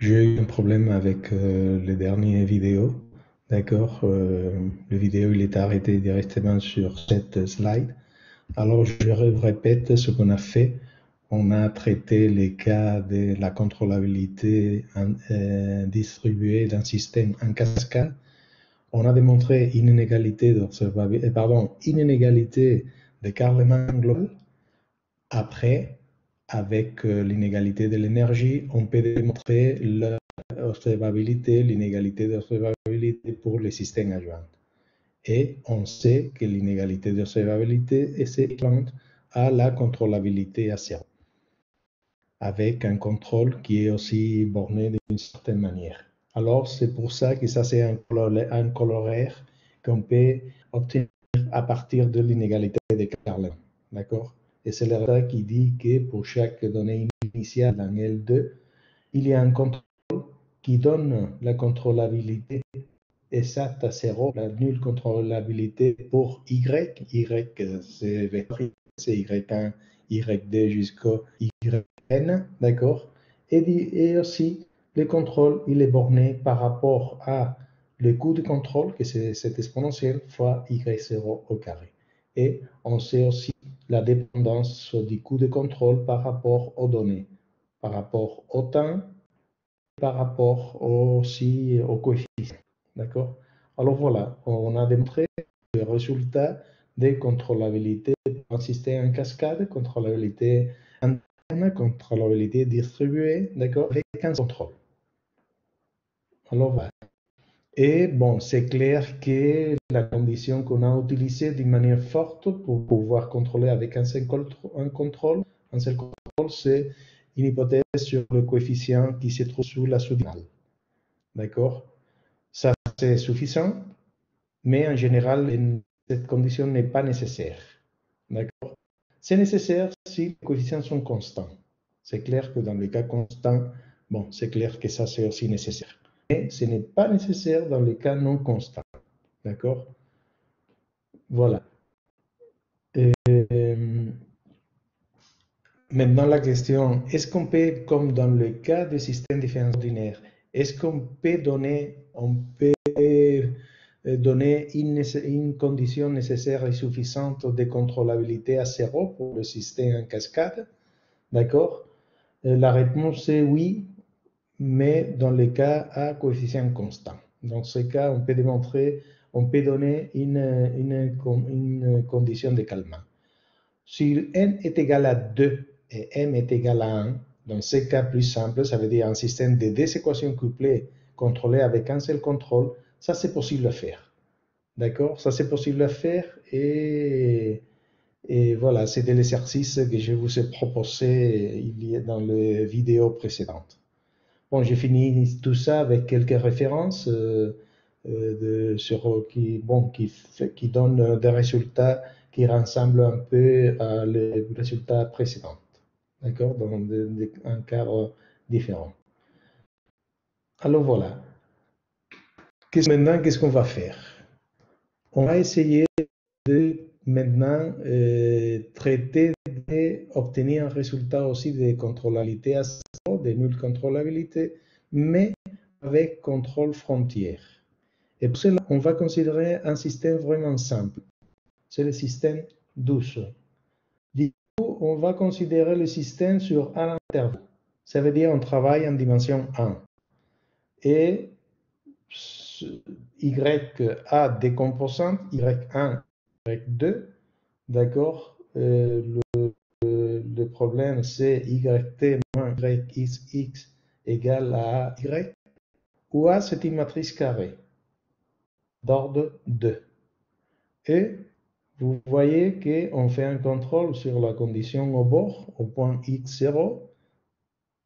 J'ai eu un problème avec les dernières vidéos. D'accord, le vidéo il est arrêté directement sur cette slide. Alors je répète ce qu'on a fait. On a traité les cas de la contrôlabilité distribuée d'un système en cascade. On a démontré une inégalité inégalité de Carleman global. Après, avec l'inégalité de l'énergie, on peut démontrer l'inégalité d'observabilité pour les systèmes adjoints. Et on sait que l'inégalité d'observabilité est équivalente à la contrôlabilité à zéro, avec un contrôle qui est aussi borné d'une certaine manière. Alors, c'est pour ça que ça, c'est un corollaire qu'on peut obtenir à partir de l'inégalité de Carleman. D'accord? Et c'est le résultat qui dit que pour chaque donnée initiale dans L2, il y a un contrôle qui donne la contrôlabilité exacte à zéro, la nulle contrôlabilité pour Y. Y, c'est vectoriel, c'est Y1, Y2 jusqu'au Yn, d'accord? Et aussi, le contrôle, il est borné par rapport à le coût de contrôle, que c'est cette exponentielle, fois Y0 au carré. Et on sait aussi la dépendance du coût de contrôle par rapport aux données, par rapport au temps, par rapport aussi au coefficient. D'accord? Alors voilà, on a démontré le résultat des contrôlabilités d'un système en cascade, contrôlabilité interne, contrôlabilité distribuée, d'accord, avec un contrôle. Alors voilà. Et bon, c'est clair que la condition qu'on a utilisée d'une manière forte pour pouvoir contrôler avec un seul contrôle, c'est une hypothèse sur le coefficient qui se trouve sous la sous-diagonale. D'accord? Ça, c'est suffisant, mais en général, cette condition n'est pas nécessaire. D'accord? C'est nécessaire si les coefficients sont constants. C'est clair que dans les cas constants, bon, c'est clair que ça, c'est aussi nécessaire. Mais ce n'est pas nécessaire dans les cas non constants. D'accord? Voilà. Maintenant, la question, est-ce qu'on peut, comme dans le cas des systèmes différentiels ordinaires, est-ce qu'on peut donner une condition nécessaire et suffisante de contrôlabilité à zéro pour le système en cascade? D'accord? La réponse est oui, mais dans les cas à coefficient constant. Dans ce cas, on peut démontrer, on peut donner une condition de calmant. Si n est égal à 2 et m est égal à 1, dans ce cas plus simple, ça veut dire un système de deux équations couplées contrôlées avec un seul contrôle, ça c'est possible à faire. D'accord? Ça c'est possible à faire et voilà, c'était l'exercice que je vous ai proposé dans les vidéos précédentes. Bon, j'ai fini tout ça avec quelques références qui donnent des résultats qui ressemblent un peu à les résultats précédents, d'accord, dans un cadre différent. Alors voilà. Maintenant, qu'est-ce qu'on va faire? On va essayer de maintenant traiter d'obtenir un résultat aussi de contrôlabilité à zéro, de nulle contrôlabilité, mais avec contrôle frontière. Et pour cela, on va considérer un système vraiment simple. C'est le système 12. Du coup, on va considérer le système sur un intervalle. Ça veut dire qu'on travaille en dimension 1. Et Y a des composantes, Y1, Y2, d'accord? Le problème, c'est YT moins YXX égale à Y, où A, c'est une matrice carrée d'ordre 2. Et vous voyez qu'on fait un contrôle sur la condition au bord, au point x0,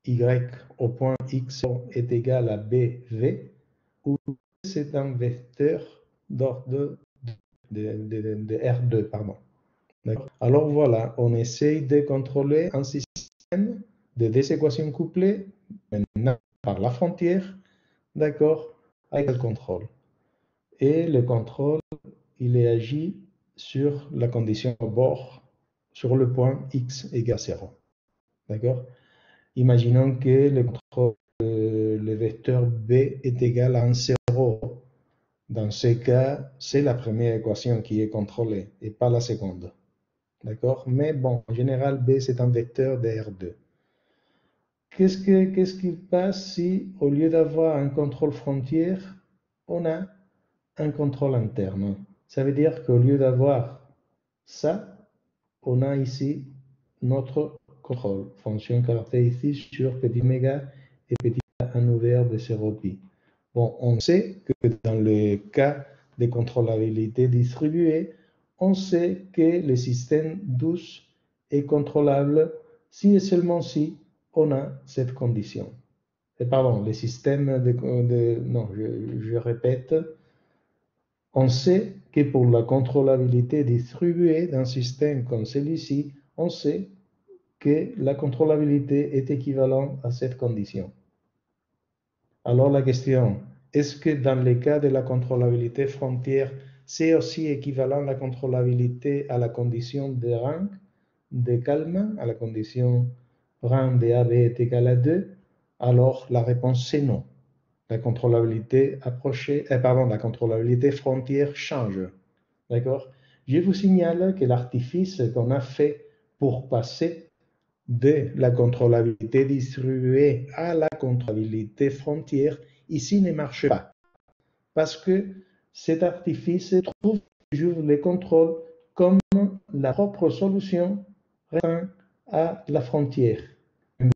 y au point x0 est égal à bv, où c'est un vecteur d'ordre de R2, pardon. Alors voilà, on essaye de contrôler un système de deux équations couplées, maintenant par la frontière, d'accord, avec le contrôle. Et le contrôle, il est agi sur la condition au bord, sur le point x égale 0. D'accord? Imaginons que le contrôle le vecteur B est égal à 1, 0. Dans ce cas, c'est la première équation qui est contrôlée et pas la seconde. D'accord? Mais bon, en général, B, c'est un vecteur de R2. Qu'est-ce qui passe si, au lieu d'avoir un contrôle frontière, on a un contrôle interne? Ça veut dire qu'au lieu d'avoir ça, on a ici notre contrôle, fonction caractéristique sur petit méga et petit a ouvert de 0 pi. Bon, on sait que dans le cas de contrôlabilité distribuée, on sait que le système douce est contrôlable si et seulement si on a cette condition. Et pardon, le système non, je répète, on sait que pour la contrôlabilité distribuée d'un système comme celui-ci, on sait que la contrôlabilité est équivalente à cette condition. Alors la question, est-ce que dans le cas de la contrôlabilité frontière, c'est aussi équivalent la contrôlabilité à la condition de rang de Kalman, à la condition rang de AB est égal à 2? Alors la réponse c'est non. La contrôlabilité la contrôlabilité frontière change. D'accord? Je vous signale que l'artifice qu'on a fait pour passer de la contrôlabilité distribuée à la contrôlabilité frontière, ici ne marche pas. Parce que cet artifice trouve toujours les contrôles comme la propre solution répond à la frontière. Vous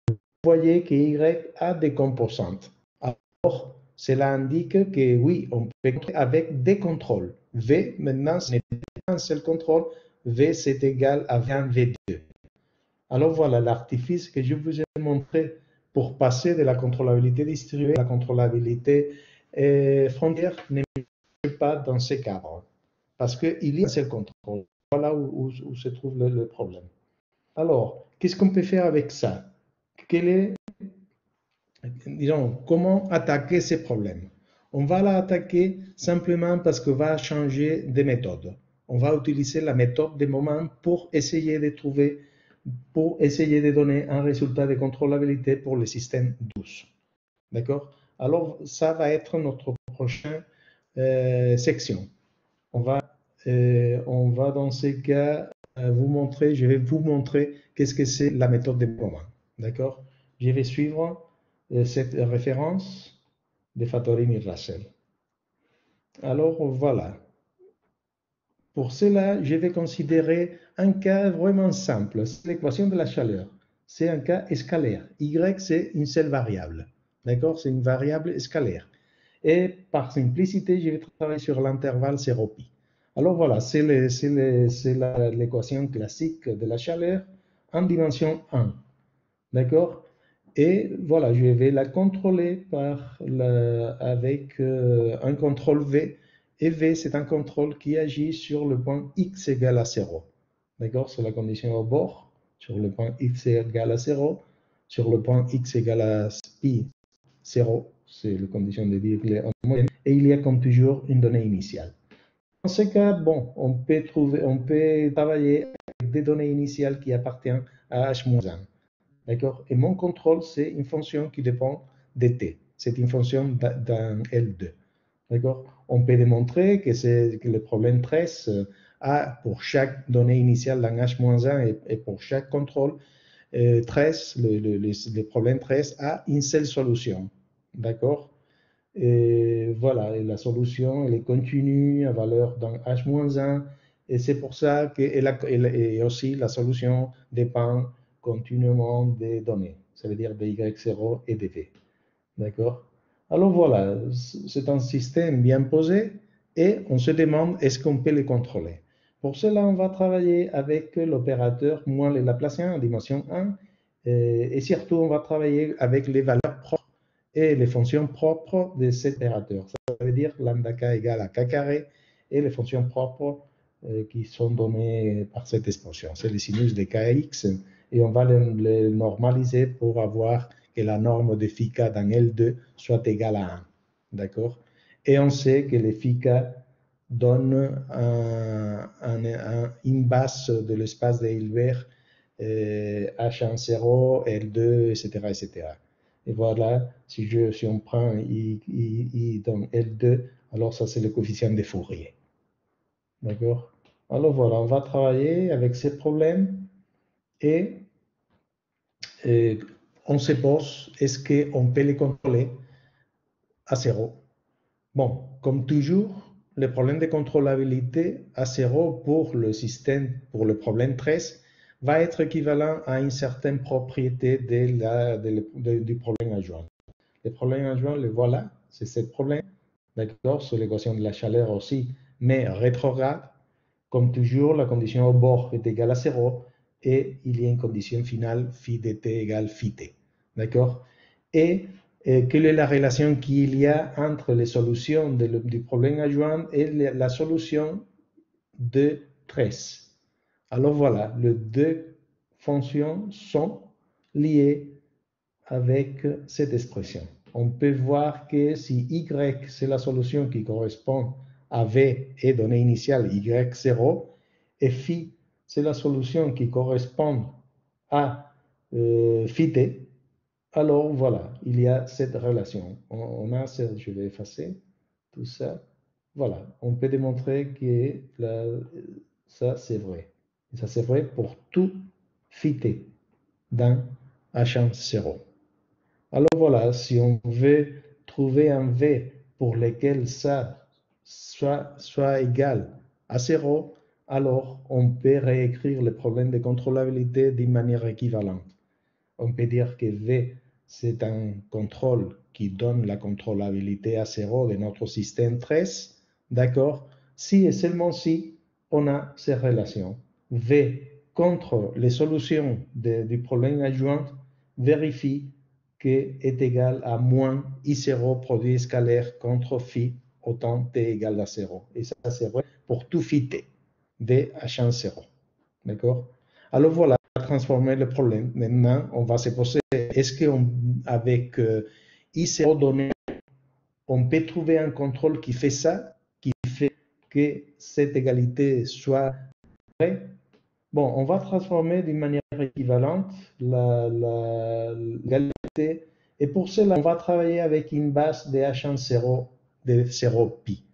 voyez que Y a des composantes. Alors, cela indique que oui, on peut avec des contrôles. V, maintenant, ce n'est pas un seul contrôle. V, c'est égal à 20 V2. Alors voilà, l'artifice que je vous ai montré pour passer de la contrôlabilité distribuée à la contrôlabilité frontière ne marche pas dans ce cadre. Parce qu'il y a un seul contrôle. Voilà où se trouve le problème. Alors, qu'est-ce qu'on peut faire avec ça? Disons, comment attaquer ces problèmes? On va l'attaquer simplement parce qu'on va changer de méthode. On va utiliser la méthode des moments pour essayer de donner un résultat de contrôlabilité pour le système douce. D'accord? Alors, ça va être notre prochaine section. On va dans ces cas je vais vous montrer qu'est-ce que c'est la méthode des moments. D'accord? Je vais suivre cette référence de Fattorini-Russell. Alors voilà. Pour cela, je vais considérer un cas vraiment simple. C'est l'équation de la chaleur. C'est un cas scalaire. Y, c'est une seule variable. D'accord? C'est une variable scalaire. Et par simplicité, je vais travailler sur l'intervalle 0pi. Alors voilà, c'est l'équation classique de la chaleur en dimension 1. D'accord? Et voilà, je vais la contrôler avec un contrôle V. Et V, c'est un contrôle qui agit sur le point x égale à 0. D'accord? C'est la condition au bord, sur le point x égale à 0, sur le point x égale à pi 0, c'est la condition de Dirichlet en moyenne, et il y a comme toujours une donnée initiale. Dans ce cas, bon, on peut travailler avec des données initiales qui appartiennent à h-1. D'accord? Et mon contrôle, c'est une fonction qui dépend de t. C'est une fonction d'un L2. D'accord? On peut démontrer que le problème 13 a pour chaque donnée initiale d'un h-1 et pour chaque contrôle 13, le problème 13 a une seule solution. D'accord? Et voilà, et la solution, elle est continue à valeur d'un h-1. Et c'est pour ça que et aussi la solution dépend continuellement des données. Ça veut dire de y0 et de v. D'accord? Alors voilà, c'est un système bien posé et on se demande est-ce qu'on peut le contrôler. Pour cela, on va travailler avec l'opérateur moins le Laplacien en dimension 1 et surtout, on va travailler avec les valeurs propres et les fonctions propres de cet opérateur. Ça veut dire lambda k égale à k carré et les fonctions propres qui sont données par cette expression. C'est le sinus de kx et on va les normaliser pour avoir que la norme de phi k dans L2 soit égale à 1. D'accord? Et on sait que le phi k donne une base de l'espace de Hilbert H10, L2, etc., etc. Et voilà, si on prend I dans L2, alors ça c'est le coefficient de Fourier. D'accord? Alors voilà, on va travailler avec ces problèmes et on se pose, est-ce qu'on peut les contrôler à zéro? Bon, comme toujours, le problème de contrôlabilité à zéro pour le système, pour le problème 13, va être équivalent à une certaine propriété du problème adjoint. Le problème adjoint, le voilà, c'est ce problème, d'accord, sur l'équation de la chaleur aussi, mais rétrograde. Comme toujours, la condition au bord est égale à 0 et il y a une condition finale phi dt égale phi t. D'accord? Et quelle est la relation qu'il y a entre les solutions du problème adjoint et la solution de 13? Alors voilà, les deux fonctions sont liées avec cette expression. On peut voir que si y, c'est la solution qui correspond à v et donnée initiale y0, et phi, c'est la solution qui correspond à phi t, alors voilà, il y a cette relation. On a, je vais effacer tout ça. Voilà, on peut démontrer que ça c'est vrai. Et ça c'est vrai pour tout phi t dans H0. Alors voilà, si on veut trouver un V pour lequel ça soit égal à 0, alors on peut réécrire le problème de contrôlabilité d'une manière équivalente. On peut dire que V, c'est un contrôle qui donne la contrôlabilité à 0 de notre système 13, d'accord? Si et seulement si on a ces relations. V contre les solutions du problème adjoint vérifie que est égal à moins I0 produit scalaire contre phi autant t égale à 0. Et ça, c'est vrai pour tout phi t, V H1 0. D'accord? Alors voilà, transformer le problème. Maintenant, on va se poser, est-ce qu'avec I0 donné, on peut trouver un contrôle qui fait ça, qui fait que cette égalité soit vraie? Bon, on va transformer d'une manière équivalente l'égalité. Et pour cela, on va travailler avec une base de H1 0 de 0 pi.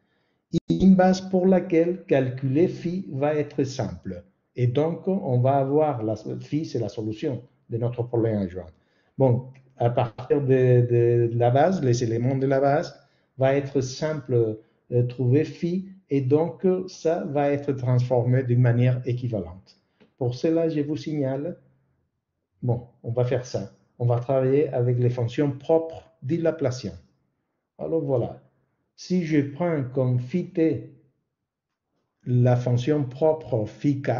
Une base pour laquelle calculer phi va être simple. Et donc, on va avoir, phi, c'est la solution de notre problème adjoint. Bon, à partir de la base, les éléments de la base, va être simple de trouver phi, et donc, ça va être transformé d'une manière équivalente. Pour cela, je vous signale, bon, on va faire ça. On va travailler avec les fonctions propres du Laplacien. Alors voilà, si je prends comme phi t la fonction propre phi k,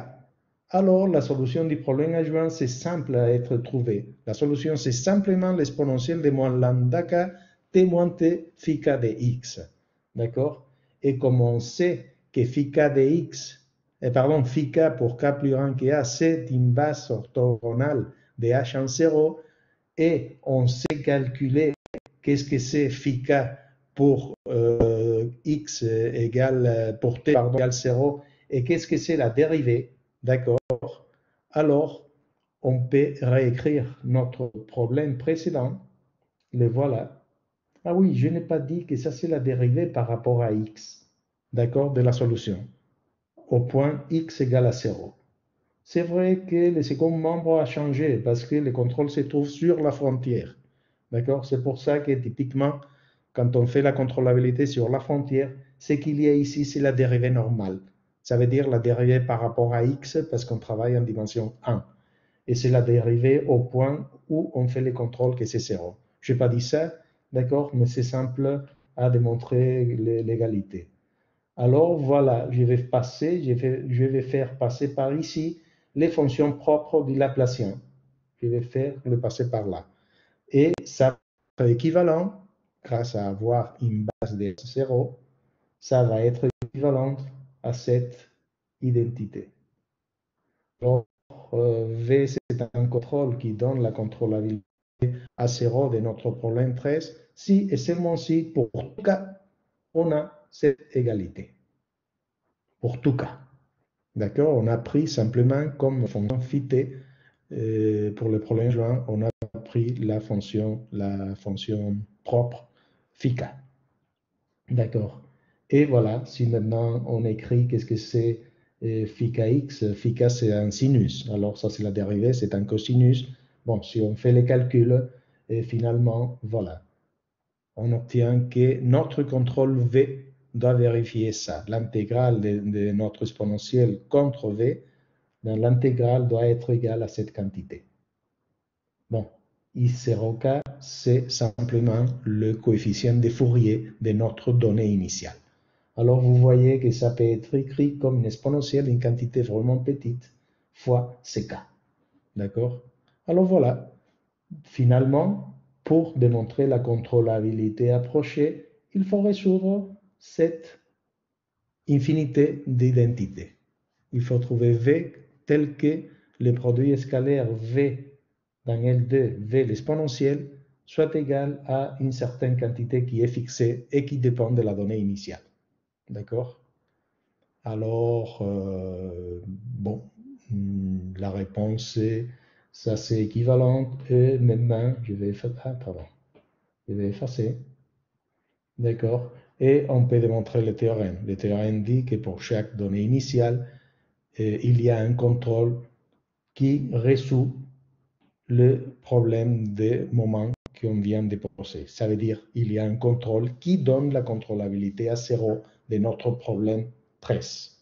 alors la solution du problème adjoint, c'est simple à être trouvée. La solution, c'est simplement l'exponentielle de moins lambda k t moins t phi k de x. D'accord? Et comme on sait que phi k de x, phi k pour k plus grand que a, c'est une base orthogonale de h en 0, et on sait calculer qu'est-ce que c'est phi k pour x égale, pour t égale 0, et qu'est-ce que c'est la dérivée, d'accord? Alors, on peut réécrire notre problème précédent, le voilà. Ah oui, je n'ai pas dit que ça c'est la dérivée par rapport à x, d'accord, de la solution, au point x égale à 0. C'est vrai que le second membre a changé parce que le contrôle se trouve sur la frontière. D'accord? C'est pour ça que typiquement, quand on fait la contrôlabilité sur la frontière, ce qu'il y a ici, c'est la dérivée normale. Ça veut dire la dérivée par rapport à x parce qu'on travaille en dimension 1. Et c'est la dérivée au point où on fait les contrôles que c'est 0. Je n'ai pas dit ça, d'accord? Mais c'est simple à démontrer l'égalité. Alors voilà, je vais faire passer par ici les fonctions propres du Laplacien. Je vais faire le passer par là. Et ça va être équivalent, grâce à avoir une base de 0, ça va être équivalent à cette identité. Alors, V, c'est un contrôle qui donne la contrôlabilité à 0 de notre problème 13, si et seulement si, pour tout cas, on a cette égalité. Pour tout cas. D'accord? On a pris simplement comme fonction phi t pour le problème joint, on a pris la fonction propre φ. D'accord. Et voilà, si maintenant on écrit qu'est-ce que c'est φx, φk c'est un sinus. Alors ça c'est la dérivée, c'est un cosinus. Bon, si on fait les calculs, et finalement, voilà, on obtient que notre contrôle V doit vérifier ça. L'intégrale de notre exponentielle contre V, dans l'intégrale doit être égale à cette quantité. Bon, I0K, c'est simplement le coefficient de Fourier de notre donnée initiale. Alors, vous voyez que ça peut être écrit comme une exponentielle, une quantité vraiment petite, fois CK. D'accord? Alors, voilà. Finalement, pour démontrer la contrôlabilité approchée, il faut résoudre cette infinité d'identités. Il faut trouver V tel que le produit scalaire V dans L2, V l'exponentielle, soit égal à une certaine quantité qui est fixée et qui dépend de la donnée initiale. D'accord? Alors, bon, la réponse est, ça c'est équivalent, et maintenant, je vais effacer. D'accord? Et on peut démontrer le théorème. Le théorème dit que pour chaque donnée initiale, il y a un contrôle qui résout le problème des moments qu'on vient de poser. Ça veut dire qu'il y a un contrôle qui donne la contrôlabilité à 0 de notre problème 13.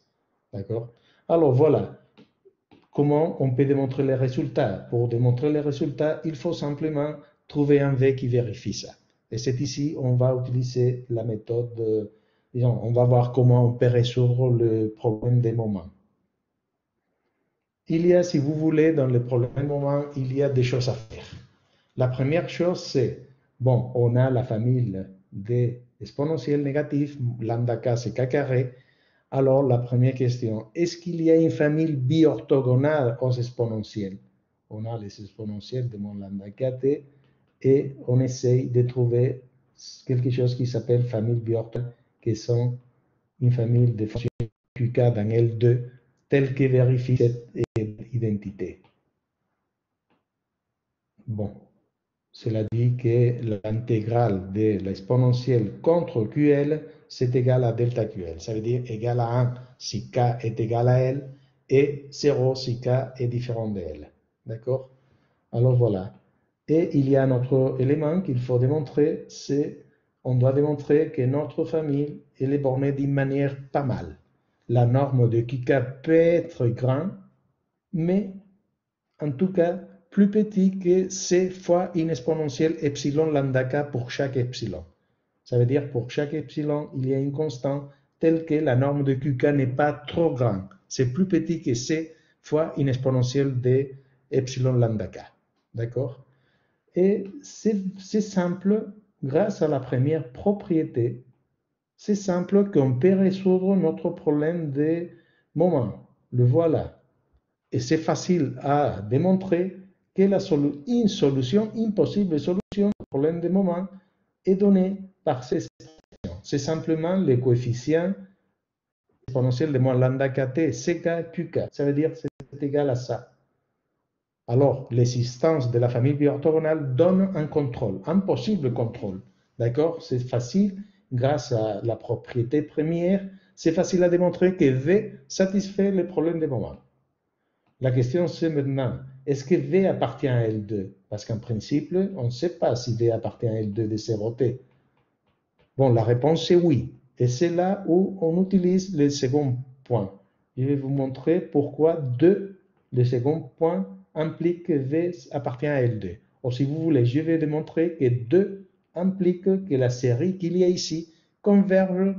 D'accord? Alors voilà, comment on peut démontrer les résultats. Pour démontrer les résultats, il faut simplement trouver un V qui vérifie ça. Et c'est ici, on va utiliser la méthode, disons, on va voir comment on peut résoudre le problème des moments. Il y a, si vous voulez, dans le problème des moments, il y a des choses à faire. La première chose, c'est, bon, on a la famille des exponentielles négatives, lambda k c'est k carré. Alors, la première question, est-ce qu'il y a une famille biorthogonale aux exponentielles? On a les exponentielles de mon lambda kt et on essaye de trouver quelque chose qui s'appelle famille biorthogonale, qui sont une famille de fonctions qk dans L2, telle que vérifie cette identité. Bon, cela dit que l'intégrale de l'exponentielle contre QL, c'est égal à delta QL. Ça veut dire égal à 1 si K est égal à L et 0 si K est différent de L. D'accord? Alors voilà. Et il y a un autre élément qu'il faut démontrer, c'est on doit démontrer que notre famille elle est bornée d'une manière pas mal. La norme de QK peut être grande, mais en tout cas plus petit que C fois une exponentielle epsilon lambda k pour chaque epsilon. Ça veut dire pour chaque epsilon, il y a une constante telle que la norme de QK n'est pas trop grande. C'est plus petit que C fois une exponentielle de epsilon lambda k. D'accord? Et c'est simple, grâce à la première propriété, c'est simple qu'on peut résoudre notre problème de moment. Le voilà. Et c'est facile à démontrer que une solution, une possible solution au problème de moment est donnée par ces expressions. C'est simplement le coefficient exponentiel de moins lambda kt, ck, qk. Ça veut dire que c'est égal à ça. Alors, l'existence de la famille biorthogonale donne un contrôle, un possible contrôle. D'accord? C'est facile, grâce à la propriété première, c'est facile à démontrer que V satisfait le problème de moment. La question c'est maintenant, est-ce que V appartient à L2? Parce qu'en principe, on ne sait pas si V appartient à L2 de 0T. Bon, la réponse est oui. Et c'est là où on utilise le second point. Je vais vous montrer pourquoi le second point implique que V appartient à L2. Ou si vous voulez, je vais démontrer que 2 implique que la série qu'il y a ici converge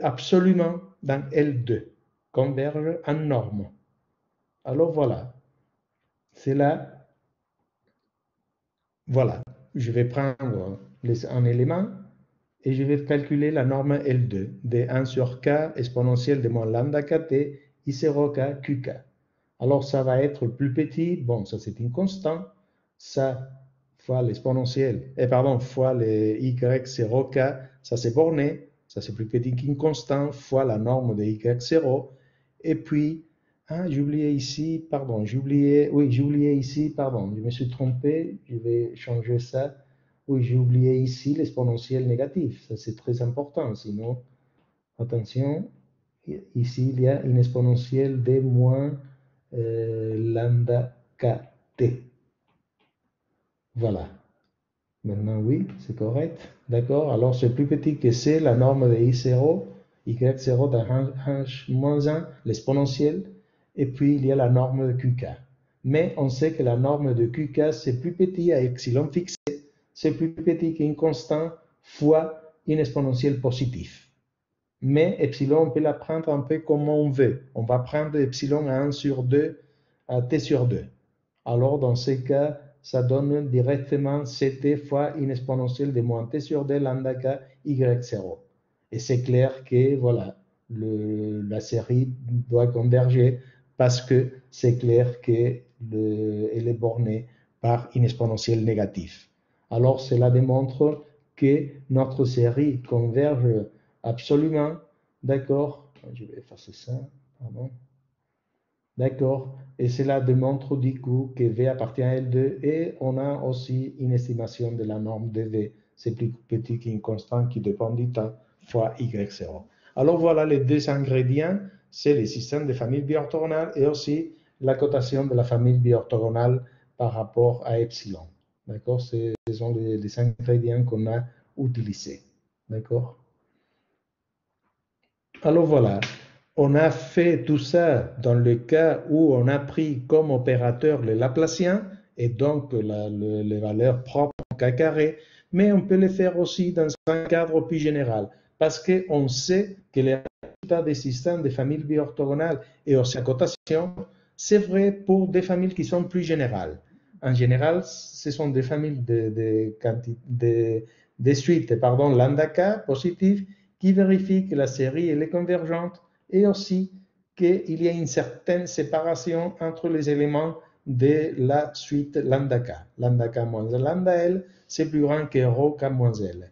absolument dans L2, converge en norme. Alors voilà, c'est là, voilà, je vais prendre un élément et je vais calculer la norme L2 de 1 sur k exponentielle de moins lambda kt I0k qk. Alors ça va être plus petit, bon ça c'est une constante, ça fois l'exponentielle, fois le y0k, ça c'est borné, ça c'est plus petit qu'une constante, fois la norme de y0, et puis Ah, j'ai oublié ici, pardon, j'ai oublié, oui, j'ai oublié ici, pardon, je me suis trompé, je vais changer ça. Oui, j'ai oublié ici l'exponentiel négatif, ça c'est très important, sinon, attention, ici il y a une exponentielle de moins lambda kt. Voilà, maintenant oui, c'est correct, d'accord, alors c'est plus petit que c, la norme de i0, y0 dans h-1, l'exponentielle, et puis il y a la norme de qk. Mais on sait que la norme de qk, c'est plus petit à epsilon fixé, c'est plus petit qu'une constante fois une exponentielle positive. Mais epsilon, on peut la prendre un peu comme on veut. On va prendre epsilon à 1 sur 2, à t sur 2. Alors, dans ce cas, ça donne directement ct fois une exponentielle de moins t sur 2 lambda k y0. Et c'est clair que, voilà, la série doit converger parce que c'est clair qu'elle est bornée par une exponentielle négative. Alors, cela démontre que notre série converge absolument, d'accord, je vais effacer ça, pardon. D'accord, et cela démontre du coup que V appartient à L2 et on a aussi une estimation de la norme de V. C'est plus petit qu'une constante qui dépend du temps fois Y0. Alors voilà les deux ingrédients, c'est le système de famille biorthogonale et aussi la cotation de la famille biorthogonale par rapport à epsilon. D'accord, ce sont les ingrédients qu'on a utilisés. D'accord. Alors voilà, on a fait tout ça dans le cas où on a pris comme opérateur le Laplacien et donc les valeurs propres en K carré, mais on peut le faire aussi dans un cadre plus général parce qu'on sait que les résultats des systèmes de familles biorthogonales et aussi la cotation, c'est vrai pour des familles qui sont plus générales. En général, ce sont des familles de suites, lambda K positives qui vérifie que la série est convergente et aussi qu'il y a une certaine séparation entre les éléments de la suite lambda k. Lambda k moins lambda L, c'est plus grand que rho k moins L.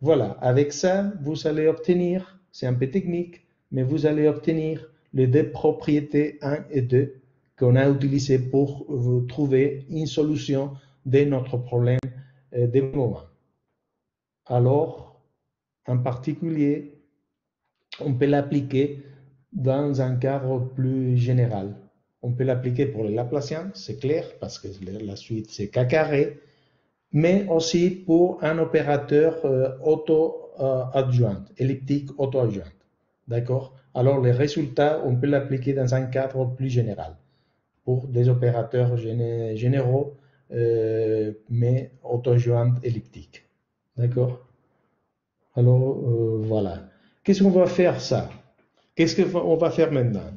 Voilà, avec ça, vous allez obtenir, c'est un peu technique, mais vous allez obtenir les deux propriétés 1 et 2 qu'on a utilisées pour trouver une solution de notre problème de moment. Alors, en particulier, on peut l'appliquer dans un cadre plus général. On peut l'appliquer pour le Laplacien, c'est clair, parce que la suite c'est K carré, mais aussi pour un opérateur auto-adjoint, elliptique auto-adjoint. D'accord? Alors, les résultats, on peut l'appliquer dans un cadre plus général, pour des opérateurs généraux, mais auto-adjoints elliptiques. D'accord? Alors, voilà. Qu'est-ce qu'on va faire ça? Qu'est-ce qu'on va faire maintenant?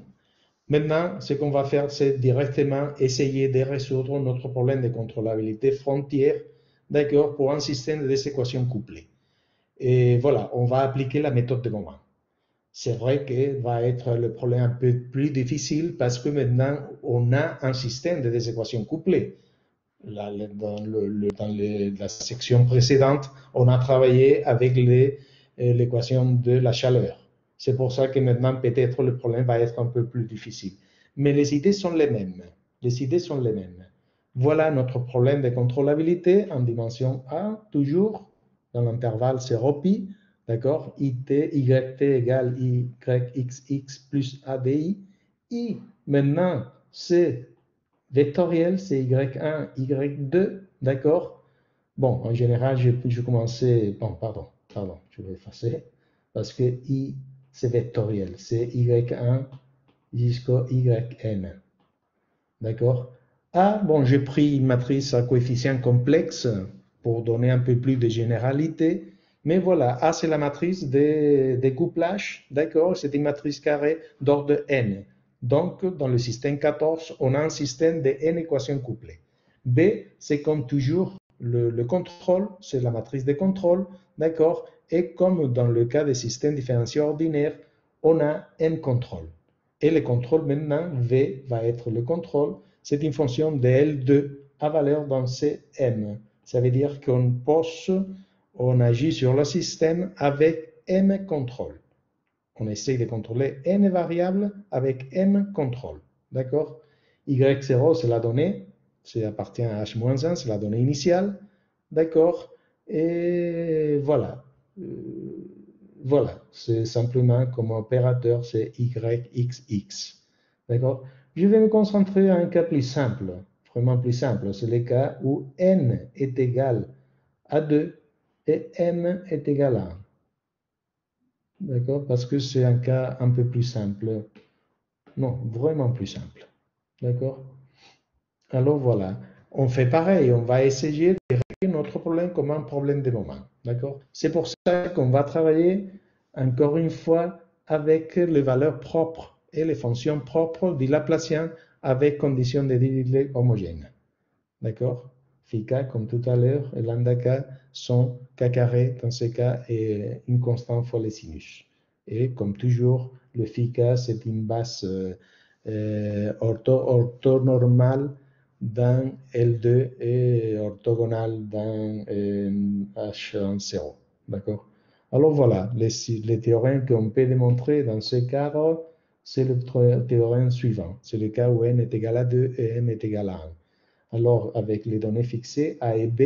Maintenant, ce qu'on va faire, c'est directement essayer de résoudre notre problème de contrôlabilité frontière, d'accord, pour un système des équations couplées. Et voilà, on va appliquer la méthode de moment. C'est vrai que va être le problème un peu plus difficile parce que maintenant, on a un système des équations couplées. Dans la section précédente, on a travaillé avec l'équation de la chaleur. C'est pour ça que maintenant, peut-être, le problème va être un peu plus difficile. Mais les idées sont les mêmes. Les idées sont les mêmes. Voilà notre problème de contrôlabilité en dimension A, toujours dans l'intervalle 0pi, d'accord, yt égale yxx plus ADI. I, maintenant, c'est vectoriel, c'est y1, y2, d'accord. Bon, en général, je commençais, bon, pardon, je vais effacer, parce que I, c'est vectoriel, c'est y1 jusqu'au yn, d'accord. A, bon, j'ai pris une matrice à coefficient complexe pour donner un peu plus de généralité, mais voilà, A, c'est la matrice des couplages, d'accord, c'est une matrice carrée d'ordre n. Donc, dans le système 14, on a un système de n équations couplées. B, c'est comme toujours le contrôle, c'est la matrice de contrôle, d'accord. Et comme dans le cas des systèmes différentiels ordinaires, on a n contrôle. Et le contrôle maintenant, V va être le contrôle, c'est une fonction de L2 à valeur dans Cm. Ça veut dire qu'on agit sur le système avec m contrôle. On essaye de contrôler n variables avec m contrôles. D'accord? Y0, c'est la donnée. Ça appartient à h-1, c'est la donnée initiale. D'accord? Et voilà. Voilà. C'est simplement comme opérateur, c'est YXX. D'accord? Je vais me concentrer à un cas plus simple. Vraiment plus simple. C'est le cas où n est égal à 2 et m est égal à 1. D'accord? Parce que c'est un cas un peu plus simple. Non, vraiment plus simple. D'accord? Alors voilà. On fait pareil. On va essayer de régler notre problème comme un problème de moment. D'accord? C'est pour ça qu'on va travailler encore une fois avec les valeurs propres et les fonctions propres du Laplacien avec conditions de Dirichlet homogènes. D'accord? Phi k, comme tout à l'heure, et lambda k sont k carré, dans ce cas, et une constante fois les sinus. Et comme toujours, le phi k, c'est une base orthonormale dans L2 et orthogonale dans H0. D'accord? Alors voilà, les théorèmes qu'on peut démontrer dans ce cadre, c'est le théorème suivant. C'est le cas où n est égal à 2 et m est égal à 1. Alors, avec les données fixées A et B,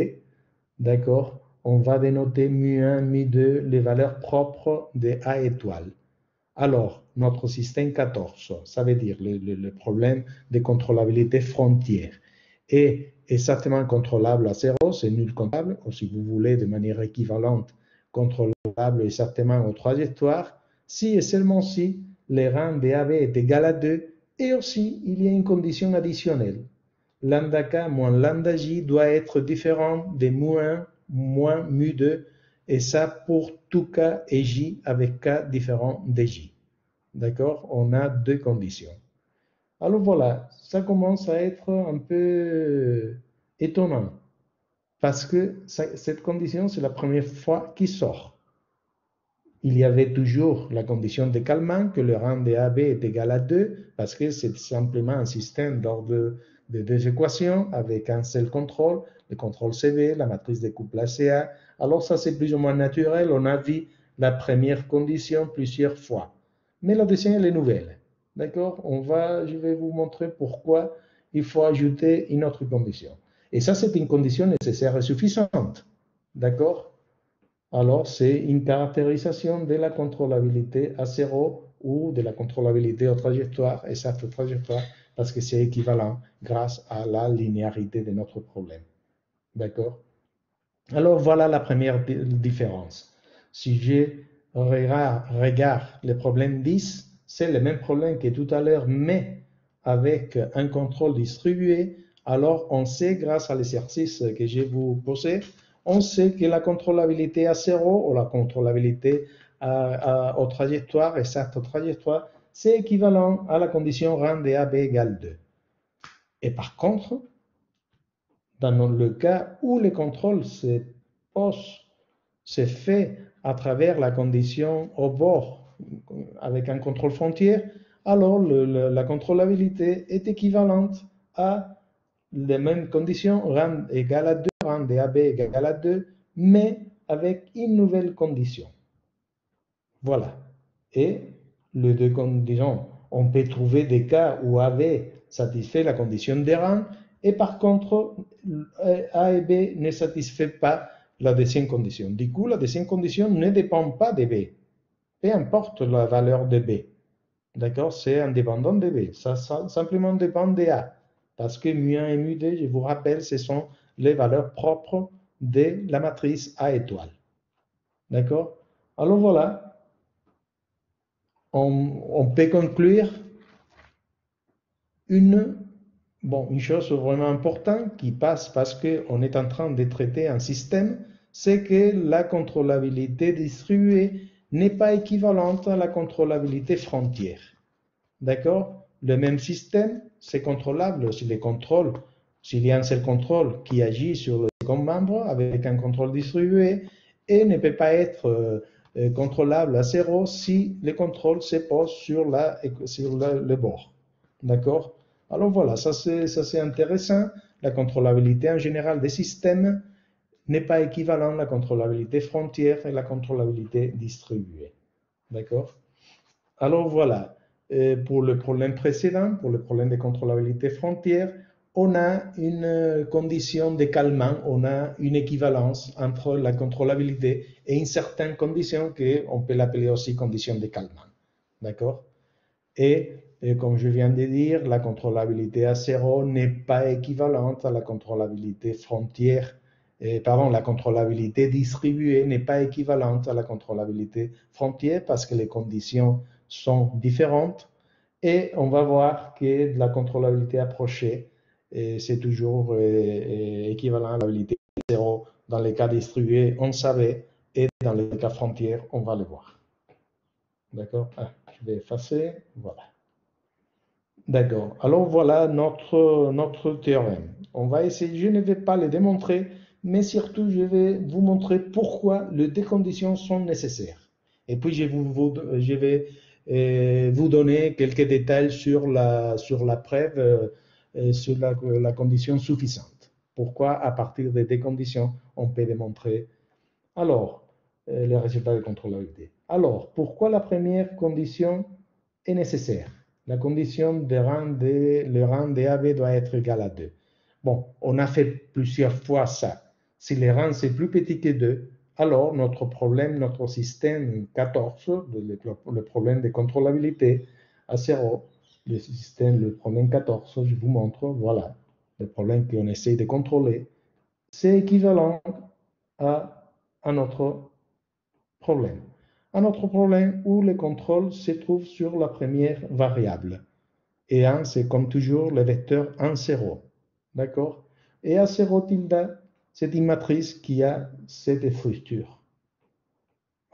d'accord, on va dénoter mu1, mu2, les valeurs propres de A étoile. Alors, notre système 14, ça veut dire le problème de contrôlabilité frontière, est exactement contrôlable à 0, c'est nul comptable, ou si vous voulez de manière équivalente, contrôlable exactement aux trajectoires, si et seulement si le rang de AB est égal à 2, et aussi il y a une condition additionnelle. Lambda k moins lambda j doit être différent de mu1 moins mu2, et ça pour tout k et j avec k différent de j. D'accord? On a deux conditions. Alors voilà, ça commence à être un peu étonnant, parce que cette condition, c'est la première fois qu'il sort. Il y avait toujours la condition de Kalman, que le rang de AB est égal à 2, parce que c'est simplement un système d'ordre de deux équations avec un seul contrôle, le contrôle CV, la matrice de couplage CA. Alors ça, c'est plus ou moins naturel. On a vu la première condition plusieurs fois. Mais la deuxième, elle est nouvelle. D'accord? Je vais vous montrer pourquoi il faut ajouter une autre condition. Et ça, c'est une condition nécessaire et suffisante. D'accord? Alors c'est une caractérisation de la contrôlabilité à 0 ou de la contrôlabilité aux trajectoires, exacte trajectoire, parce que c'est équivalent grâce à la linéarité de notre problème. D'accord? Alors voilà la première différence. Si je regarde le problème 10, c'est le même problème que tout à l'heure, mais avec un contrôle distribué. Alors on sait, grâce à l'exercice que je vous posé, on sait que la contrôlabilité à 0 ou la contrôlabilité aux trajectoires, exacte trajectoire, c'est équivalent à la condition rang de AB égale 2. Et par contre, dans le cas où le contrôle se fait à travers la condition au bord avec un contrôle frontière, alors la contrôlabilité est équivalente à les mêmes conditions, rang égal à 2, rang de AB égal à 2, mais avec une nouvelle condition. Voilà. Et les deux conditions, on peut trouver des cas où AB satisfait la condition des rangs, et par contre, A et B ne satisfait pas la deuxième condition. Du coup, la deuxième condition ne dépend pas de B. Peu importe la valeur de B. D'accord? C'est indépendant de B. Ça simplement dépend de A. Parce que mu1 et mu2, je vous rappelle, ce sont les valeurs propres de la matrice A étoile. D'accord? Alors voilà. On peut conclure une chose vraiment importante qui passe parce qu'on est en train de traiter un système, c'est que la contrôlabilité distribuée n'est pas équivalente à la contrôlabilité frontière. D'accord? Le même système, c'est contrôlable si les contrôles, s'il y a un seul contrôle qui agit sur le second membre avec un contrôle distribué et ne peut pas être contrôlable à 0 si le contrôle se pose sur le bord. D'accord? Alors voilà, ça c'est intéressant. La contrôlabilité en général des systèmes n'est pas équivalente à la contrôlabilité frontière et la contrôlabilité distribuée. D'accord? Alors voilà, pour le problème précédent, pour le problème de contrôlabilité frontière, on a une condition de calmant, on a une équivalence entre la contrôlabilité et une certaine condition qu'on peut l'appeler aussi condition de calmant. D'accord? Et comme je viens de dire, la contrôlabilité à zéro n'est pas équivalente à la contrôlabilité frontière. Pardon, la contrôlabilité distribuée n'est pas équivalente à la contrôlabilité frontière parce que les conditions sont différentes. Et on va voir que la contrôlabilité approchée, c'est toujours équivalent à la contrôlabilité zéro. Dans les cas distribués, on savait, et dans les cas frontières, on va le voir. D'accord? Je vais effacer. Voilà. D'accord. Alors voilà notre théorème. On va essayer, je ne vais pas le démontrer, mais surtout je vais vous montrer pourquoi les deux conditions sont nécessaires. Et puis je vais vous donner quelques détails sur la preuve, sur la condition suffisante. Pourquoi à partir des deux conditions on peut démontrer alors les résultats de contrôlabilité. Alors pourquoi la première condition est nécessaire? La condition de le rang de AB doit être égal à 2. Bon, on a fait plusieurs fois ça. Si le rang c'est plus petit que 2, alors notre problème, notre système 14, le problème de contrôlabilité à 0, le problème 14, je vous montre, voilà, le problème qu'on essaie de contrôler, c'est équivalent à un autre problème. Un autre problème où le contrôle se trouve sur la première variable. Et 1, c'est comme toujours le vecteur 1, 0. D'accord? Et à 0 tilde, c'est une matrice qui a cette structure.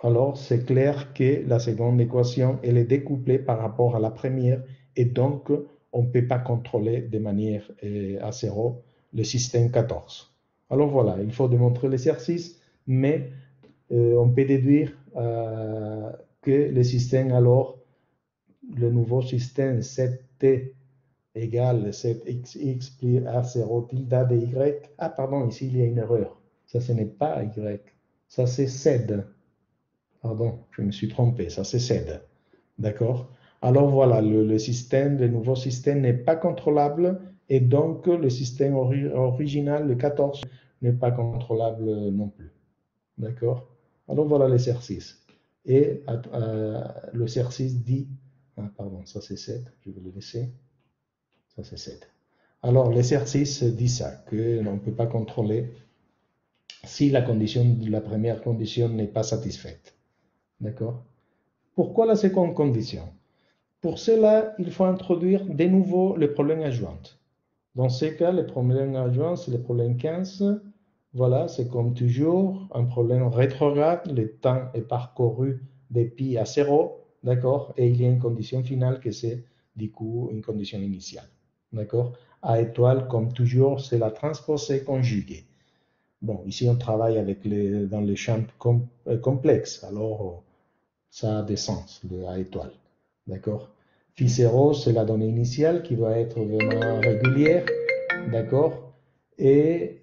Alors, c'est clair que la seconde équation, elle est découplée par rapport à la première, et donc, on ne peut pas contrôler de manière à 0 le système 14. Alors voilà, il faut démontrer l'exercice, mais on peut déduire que le système, alors, le nouveau système 7t égale 7xx plus a0 tilde de y. Ah, pardon, ici il y a une erreur. Ça, ce n'est pas y. Ça, c'est z. Pardon, je me suis trompé. Ça, c'est z. D'accord? Alors voilà, le système, le nouveau système n'est pas contrôlable et donc le système original, le 14, n'est pas contrôlable non plus. D'accord? Alors voilà l'exercice. Et l'exercice dit, ah, pardon, ça c'est 7, je vais le laisser. Ça c'est 7. Alors l'exercice dit ça, qu'on ne peut pas contrôler si la première condition n'est pas satisfaite. D'accord? Pourquoi la seconde condition? Pour cela, il faut introduire de nouveau le problème adjoint. Dans ce cas, le problème adjoint, c'est le problème 15. Voilà, c'est comme toujours un problème rétrograde. Le temps est parcouru de pi à 0, d'accord? Et il y a une condition finale que c'est, du coup, une condition initiale, d'accord? A étoile, comme toujours, c'est la transposée conjuguée. Bon, ici, on travaille dans les champs complexes, alors ça a des sens, le A étoile, d'accord? Phi 0, c'est la donnée initiale qui doit être vraiment régulière, d'accord? Et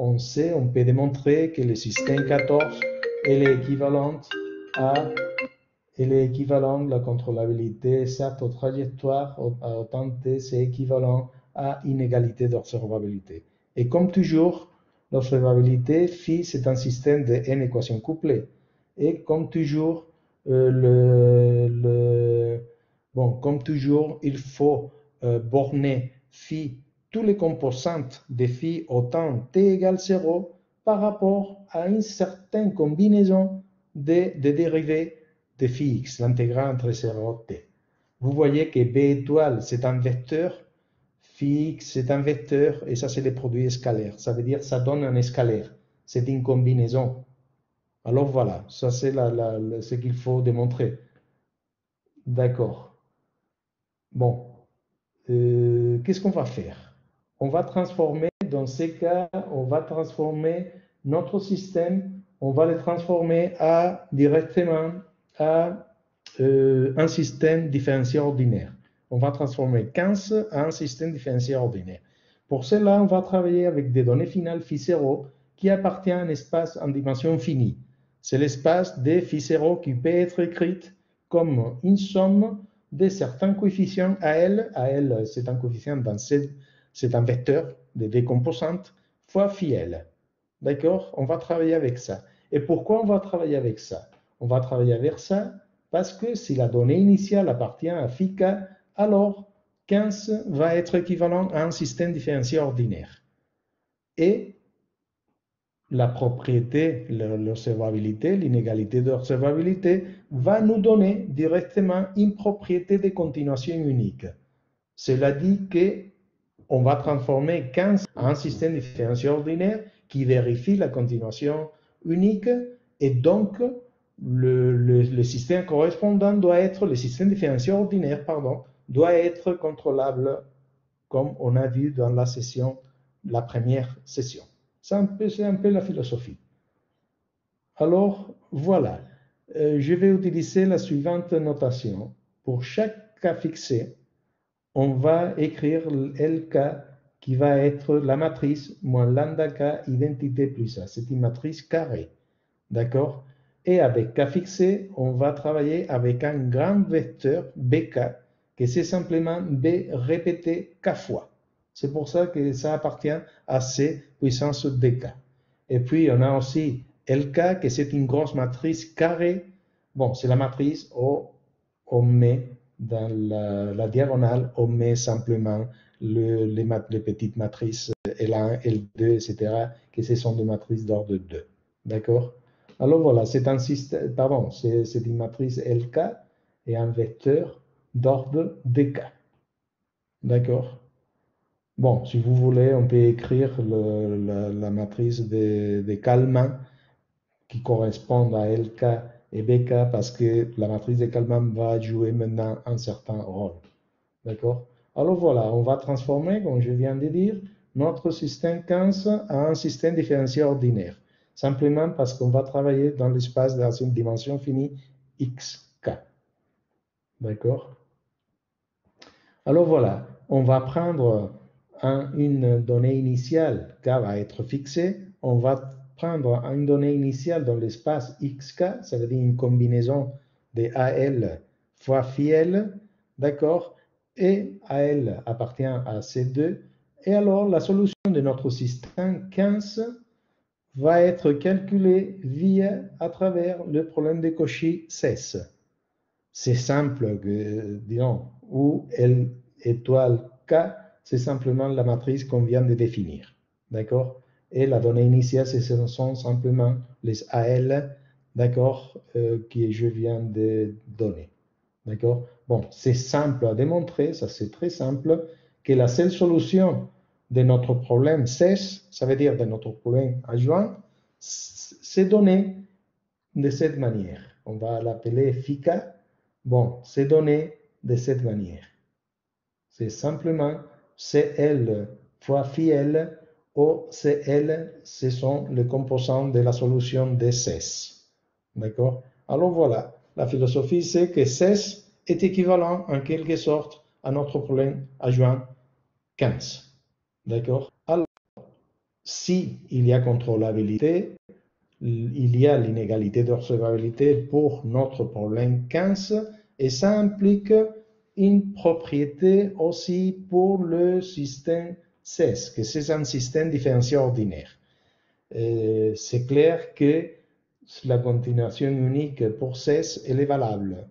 on sait, on peut démontrer que le système 14 est équivalent la contrôlabilité, certes, aux trajectoires, autant T, c'est équivalent à inégalité d'observabilité. Et comme toujours, l'observabilité, phi, c'est un système de n équations couplées. Et comme toujours, comme toujours, il faut borner phi, tous les composantes de phi au temps t égale 0 par rapport à une certaine combinaison de dérivées de phi x, l'intégrale entre 0 et t. Vous voyez que b étoile, c'est un vecteur, phi x, c'est un vecteur, et ça, c'est les produits scalaires. Ça veut dire que ça donne un scalaire. C'est une combinaison. Alors voilà, ça, c'est ce qu'il faut démontrer. D'accord. Bon, qu'est-ce qu'on va faire? On va transformer, dans ces cas, on va transformer notre système, on va le transformer directement à un système différentiel ordinaire. On va transformer 15 à un système différentiel ordinaire. Pour cela, on va travailler avec des données finales phi 0 qui appartiennent à un espace en dimension finie. C'est l'espace des phi 0 qui peut être écrit comme une somme de certains coefficients AL. AL, c'est un coefficient dans c'est un vecteur de décomposante fois phi L. D'accord? On va travailler avec ça. Et pourquoi on va travailler avec ça? On va travailler avec ça parce que si la donnée initiale appartient à phi k, alors 15 va être équivalent à un système différentiel ordinaire. Et la propriété, l'observabilité, l'inégalité d'observabilité va nous donner directement une propriété de continuation unique. Cela dit qu'on va transformer 15 en un système différentiel ordinaire qui vérifie la continuation unique et donc le système correspondant doit être, le système différentiel ordinaire, pardon, doit être contrôlable comme on a vu dans la première session. C'est un peu la philosophie. Alors, voilà. Je vais utiliser la suivante notation. Pour chaque cas fixé, on va écrire LK qui va être la matrice moins lambda K identité plus A. C'est une matrice carrée. D'accord? Et avec K fixé, on va travailler avec un grand vecteur BK, que c'est simplement B répété K fois. C'est pour ça que ça appartient à C puissance DK. Et puis, on a aussi LK, que c'est une grosse matrice carrée. Bon, c'est la matrice où on met dans la diagonale, on met simplement les petites matrices L1, L2, etc., que ce sont des matrices d'ordre 2. D'accord? Alors voilà, c'est un système, pardon, c'est une matrice LK et un vecteur d'ordre DK. D'accord? Bon, si vous voulez, on peut écrire la matrice de Kalman qui correspond à LK et BK parce que la matrice de Kalman va jouer maintenant un certain rôle. D'accord? Alors voilà, on va transformer, comme je viens de dire, notre système 15 à un système différentiel ordinaire. Simplement parce qu'on va travailler dans l'espace dans une dimension finie xk. D'accord? Alors voilà, on va prendre une donnée initiale k va être fixée. On va prendre une donnée initiale dans l'espace xk, ça veut dire une combinaison de AL fois phi L, d'accord? Et AL appartient à C2. Et alors, la solution de notre système 15 va être calculée à travers le problème de Cauchy CES. C'est simple, disons, où L étoile K, c'est simplement la matrice qu'on vient de définir. D'accord? Et la donnée initiale, ce sont simplement les AL, d'accord, que je viens de donner. D'accord? Bon, c'est simple à démontrer, ça c'est très simple, que la seule solution de notre problème CES, ça veut dire de notre problème adjoint, c'est donné de cette manière. On va l'appeler FICA. Bon, c'est donné de cette manière. C'est simplement CL fois phi L, ou CL, ce sont les composants de la solution de CES. D'accord? Alors voilà, la philosophie c'est que CES est équivalent en quelque sorte à notre problème adjoint 15. D'accord? Alors, si il y a contrôlabilité, il y a l'inégalité d'observabilité pour notre problème 15 et ça implique une propriété aussi pour le système 16, que c'est un système différentiel ordinaire. C'est clair que la continuation unique pour 16, elle est valable.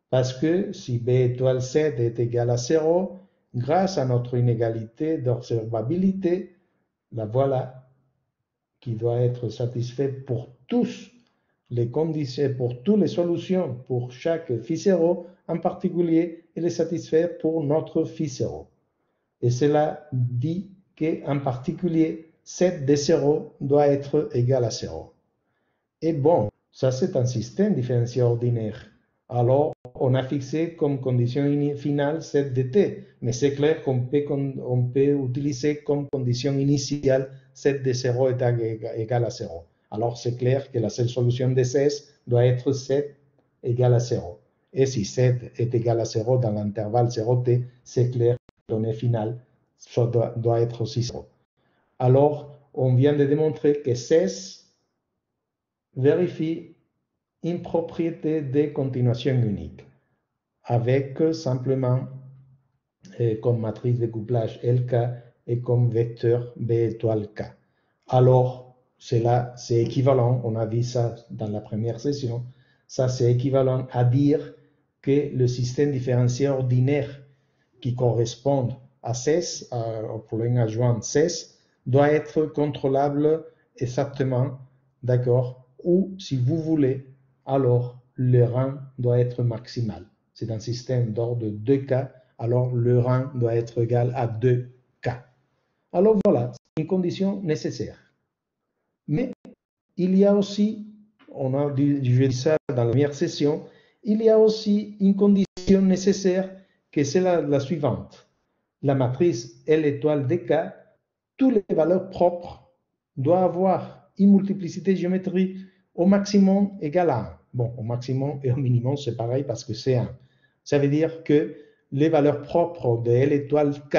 Parce que si B étoile 7 est égal à 0, grâce à notre inégalité d'observabilité, la voilà qui doit être satisfaite pour tous les conditions, pour toutes les solutions, pour chaque phi 0, en particulier, elle est satisfaite pour notre phi 0. Et cela dit qu'en particulier, 7 de 0 doit être égal à 0. Et bon, ça c'est un système différentiel ordinaire. Alors, on a fixé comme condition finale 7 de t, mais c'est clair qu'on peut utiliser comme condition initiale 7 de 0 est égal à 0. Alors, c'est clair que la seule solution de 16 doit être 7 égal à 0. Et si 7 est égal à 0 dans l'intervalle 0t, c'est clair que la donnée finale doit être aussi 0. Alors, on vient de démontrer que 16 vérifie une propriété de continuation unique avec simplement comme matrice de couplage LK et comme vecteur B étoile K. Alors, cela, c'est équivalent, on a vu ça dans la première session, ça c'est équivalent à dire que le système différentiel ordinaire qui correspond à 16, au problème adjoint 16, doit être contrôlable exactement, d'accord, ou si vous voulez, alors le rang doit être maximal. C'est un système d'ordre de 2K, alors le rang doit être égal à 2K. Alors voilà, c'est une condition nécessaire. Mais il y a aussi, je dis ça dans la première session, il y a aussi une condition nécessaire que c'est la suivante. La matrice L étoile dk, toutes les valeurs propres doivent avoir une multiplicité géométrique au maximum égale à 1. Bon, au maximum et au minimum, c'est pareil parce que c'est 1. Ça veut dire que les valeurs propres de L étoile K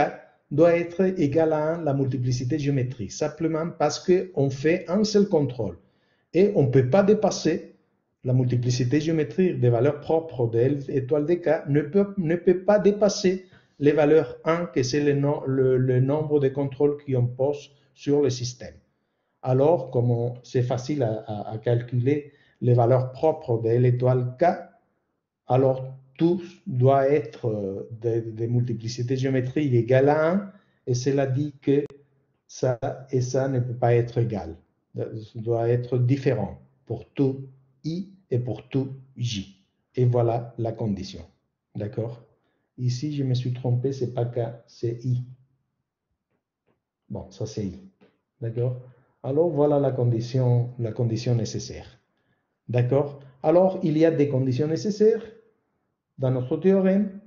doivent être égales à 1 la multiplicité géométrique, simplement parce qu'on fait un seul contrôle. Et on ne peut pas dépasser la multiplicité géométrique des valeurs propres de L étoile de K ne peut pas dépasser les valeurs 1, que c'est le nombre de contrôles qu'on pose sur le système. Alors, comme c'est facile à calculer les valeurs propres de L étoile K, alors tout doit être de multiplicité géométrique égale à 1, et cela dit que ça et ça ne peut pas être égal. Ça doit être différent pour tout I et pour tout J. Et voilà la condition. D'accord? Ici, je me suis trompé, c'est pas K, c'est I. Bon, ça c'est I. D'accord? Alors, voilà la condition nécessaire. D'accord? Alors, il y a des conditions nécessaires dans notre théorème.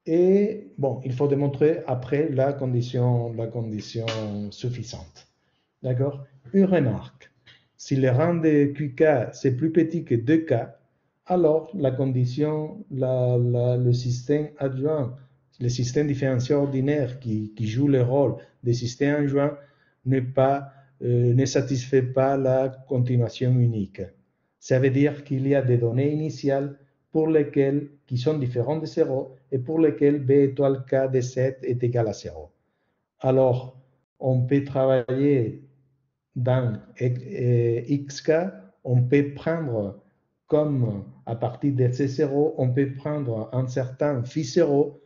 Et bon, il faut démontrer après la condition suffisante. D'accord? Une remarque. Si le rang de QK c'est plus petit que 2K, alors la condition, le système adjoint, le système différentiel ordinaire qui joue le rôle des systèmes adjoints ne satisfait pas la continuation unique. Ça veut dire qu'il y a des données initiales pour lesquelles, qui sont différentes de 0 et pour lesquelles B étoile K de 7 est égal à 0. Alors, on peut travailler dans XK, on peut prendre comme à partir de C0, on peut prendre un certain phi 0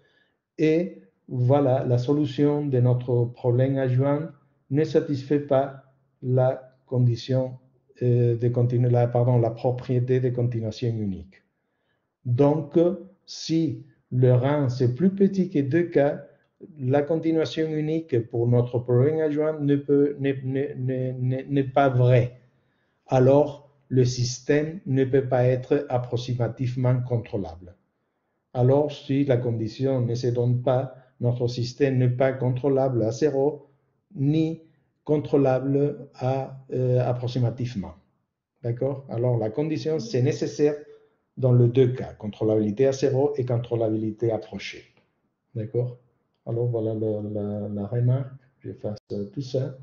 et voilà, la solution de notre problème adjoint ne satisfait pas la condition la propriété de continuation unique. Donc, si le rang c'est plus petit que 2K, la continuation unique pour notre problème adjoint n'est pas vraie. Alors, le système ne peut pas être approximativement contrôlable. Alors, si la condition ne se donne pas, notre système n'est pas contrôlable à 0, ni contrôlable approximativement. D'accord? Alors, la condition, c'est nécessaire dans les deux cas, contrôlabilité à 0 et contrôlabilité approchée. D'accord? Alors, voilà la remarque. Je fasse tout ça.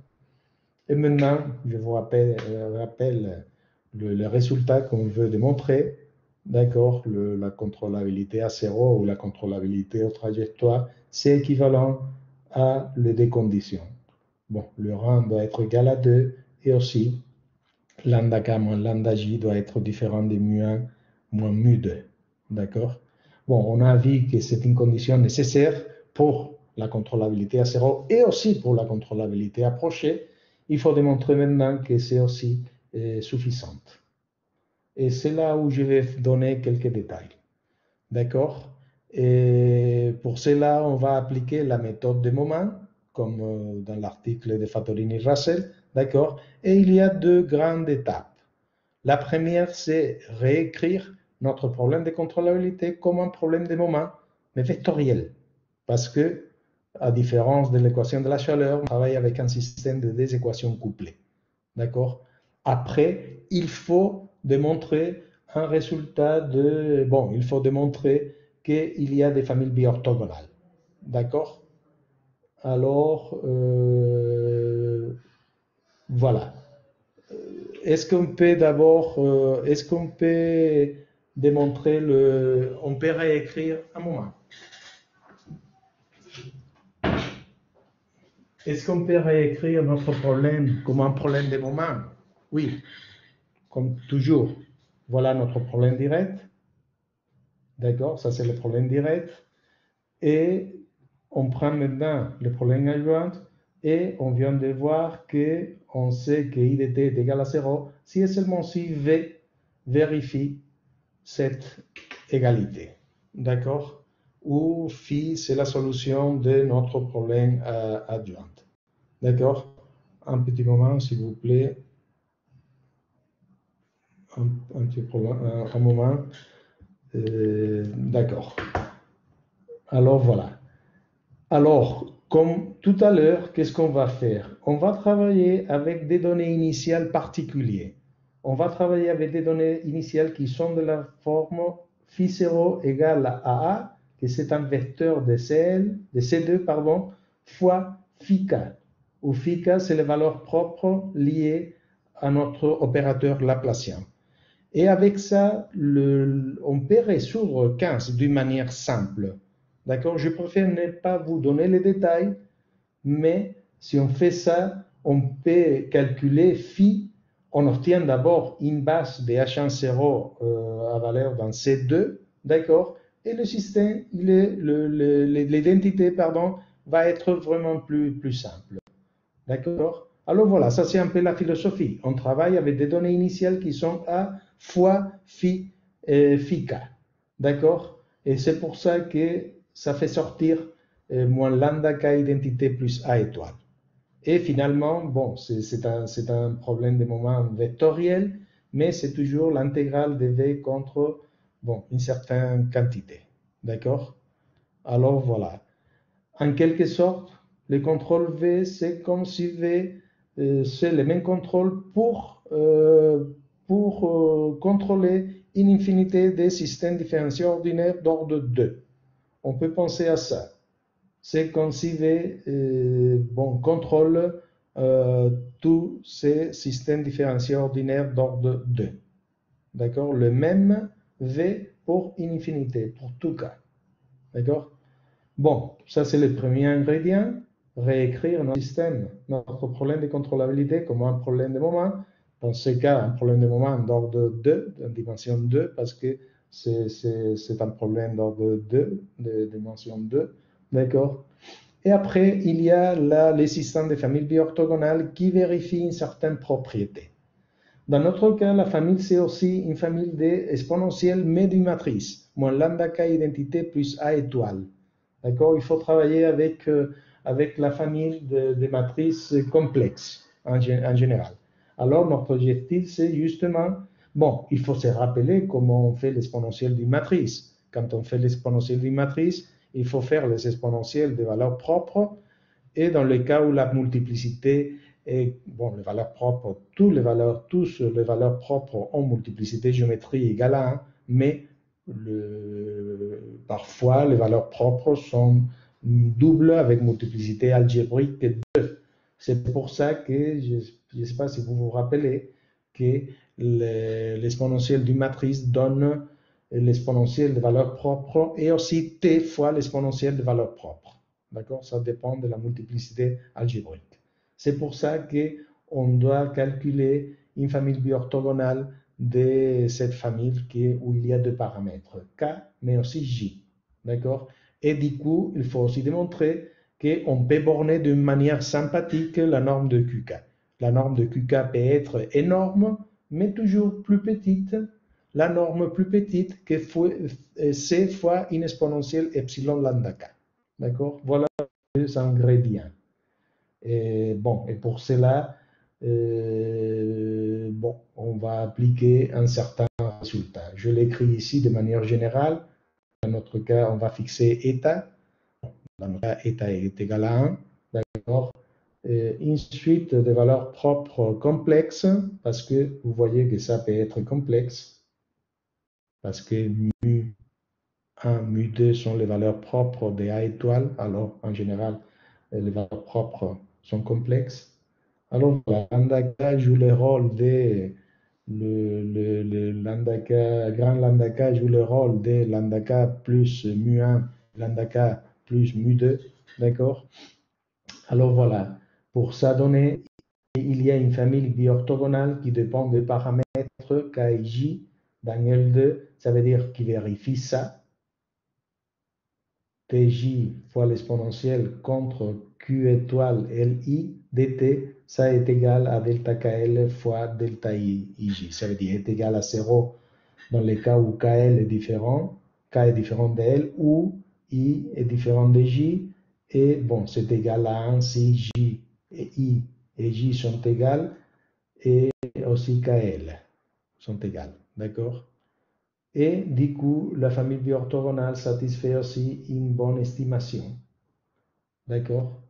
Et maintenant, je vous rappelle le résultat qu'on veut démontrer. D'accord? La contrôlabilité à 0 ou la contrôlabilité aux trajectoires, c'est équivalent à les deux conditions. Bon, le rang doit être égal à 2 et aussi lambda K moins lambda J doit être différent de mu1 moins mu2. D'accord? Bon, on a vu que c'est une condition nécessaire pour la contrôlabilité à 0 et aussi pour la contrôlabilité approchée. Il faut démontrer maintenant que c'est aussi suffisante. Et c'est là où je vais donner quelques détails. D'accord? Et pour cela, on va appliquer la méthode de moment, comme dans l'article de Fattorini-Russell. D'accord? Et il y a deux grandes étapes. La première, c'est réécrire notre problème de contrôlabilité comme un problème de moment, mais vectoriel. Parce que, à différence de l'équation de la chaleur, on travaille avec un système de deux équations couplées. D'accord? Après, il faut démontrer un résultat de... Bon, il faut démontrer qu'il y a des familles biorthogonales. D'accord? Alors, voilà. est-ce qu'on peut d'abord, est-ce qu'on peut démontrer on peut réécrire un moment. Est-ce qu'on peut réécrire notre problème comme un problème de moment? Oui, comme toujours. Voilà notre problème direct. D'accord, ça c'est le problème direct. Et on prend maintenant le problème adjoint et on vient de voir qu'on sait que I de t est égal à 0 si et seulement si V vérifie cette égalité. D'accord? Où phi, c'est la solution de notre problème adjoint. D'accord? Un petit moment, s'il vous plaît. Un petit problème, un moment. D'accord. Alors voilà. Alors, comme tout à l'heure, qu'est-ce qu'on va faire? On va travailler avec des données initiales particulières. On va travailler avec des données initiales qui sont de la forme phi0 égale à A, que c'est un vecteur de C2, fois phi k, où phi k, c'est les valeurs propres liées à notre opérateur laplacien. Et avec ça, on peut résoudre 15 d'une manière simple. D'accord? Je préfère ne pas vous donner les détails, mais si on fait ça, on peut calculer phi. On obtient d'abord une base de H10 à valeur dans C2, d'accord? Et le système, l'identité, va être vraiment plus simple. D'accord? Alors voilà, ça c'est un peu la philosophie. On travaille avec des données initiales qui sont A fois phi, phi k. D'accord? Et c'est pour ça que ça fait sortir moins lambda k identité plus A étoile. Et finalement, bon, c'est un problème de moment vectoriel, mais c'est toujours l'intégrale de V contre bon, une certaine quantité. D'accord? Alors voilà. En quelque sorte, le contrôle V, c'est comme si V, c'est le même contrôle pour contrôler une infinité de systèmes différentiels ordinaires d'ordre 2. On peut penser à ça. C'est comme si V contrôle tous ces systèmes différentiels ordinaires d'ordre 2. D'accord? Le même V pour une infinité, pour tout cas. D'accord? Bon, ça c'est le premier ingrédient, réécrire notre système, notre problème de contrôlabilité comme un problème de moment. Dans ce cas, un problème de moment d'ordre 2, de dimension 2, parce que c'est un problème d'ordre 2, de dimension 2, d'accord? Et après, il y a les systèmes de famille biorthogonale qui vérifient une certaine propriété. Dans notre cas, la famille, c'est aussi une famille d'exponentielles mais d'une matrice, moins lambda k identité plus A étoile. D'accord? Il faut travailler avec la famille de matrices complexes en général. Alors, notre objectif, c'est justement, bon, il faut se rappeler comment on fait l'exponentielle d'une matrice. Quand on fait l'exponentielle d'une matrice, il faut faire les exponentielles de valeurs propres. Et dans le cas où la multiplicité est, bon, les valeurs propres, tous les valeurs propres ont multiplicité géométrie égale à 1, mais parfois les valeurs propres sont doubles avec multiplicité algébrique de 2. C'est pour ça que, je ne sais pas si vous vous rappelez, que l'exponentielle d'une matrice donne l'exponentielle de valeurs propres et aussi t fois l'exponentielle de valeurs propres. D'accord? Ça dépend de la multiplicité algébrique. C'est pour ça qu'on doit calculer une famille biorthogonale de cette famille où il y a deux paramètres, K, mais aussi J. D'accord? Et du coup, il faut aussi démontrer qu'on peut borner d'une manière sympathique la norme de QK. La norme de QK peut être énorme, mais toujours plus petite. La norme plus petite que C fois une exponentielle epsilon lambda K. D'accord? Voilà les deux ingrédients. Et bon, et pour cela, bon, on va appliquer un certain résultat. Je l'écris ici de manière générale. Dans notre cas, on va fixer eta. Dans notre cas, eta est égal à 1. D'accord? Une suite de valeurs propres complexes, parce que vous voyez que ça peut être complexe, parce que mu 1, mu 2 sont les valeurs propres de A étoile, alors en général, les valeurs propres sont complexes. Alors, voilà, lambda joue le rôle de grand lambda k joue le rôle de lambda k plus mu1, lambda k plus mu2, d'accord? Alors voilà, pour ça donner, il y a une famille biorthogonale qui dépend des paramètres k et j dans L2, ça veut dire qu'il vérifie ça, tj fois l'exponentielle contre q étoile li dt, ça est égal à delta kl fois delta ij. Ça veut dire est égal à 0 dans les cas où kl est différent, k est différent de l, ou i est différent de j, et bon, c'est égal à 1 si j et i et j sont égales, et aussi kl sont égales, d'accord? Et du coup, la famille biorthogonale satisfait aussi une bonne estimation. D'accord?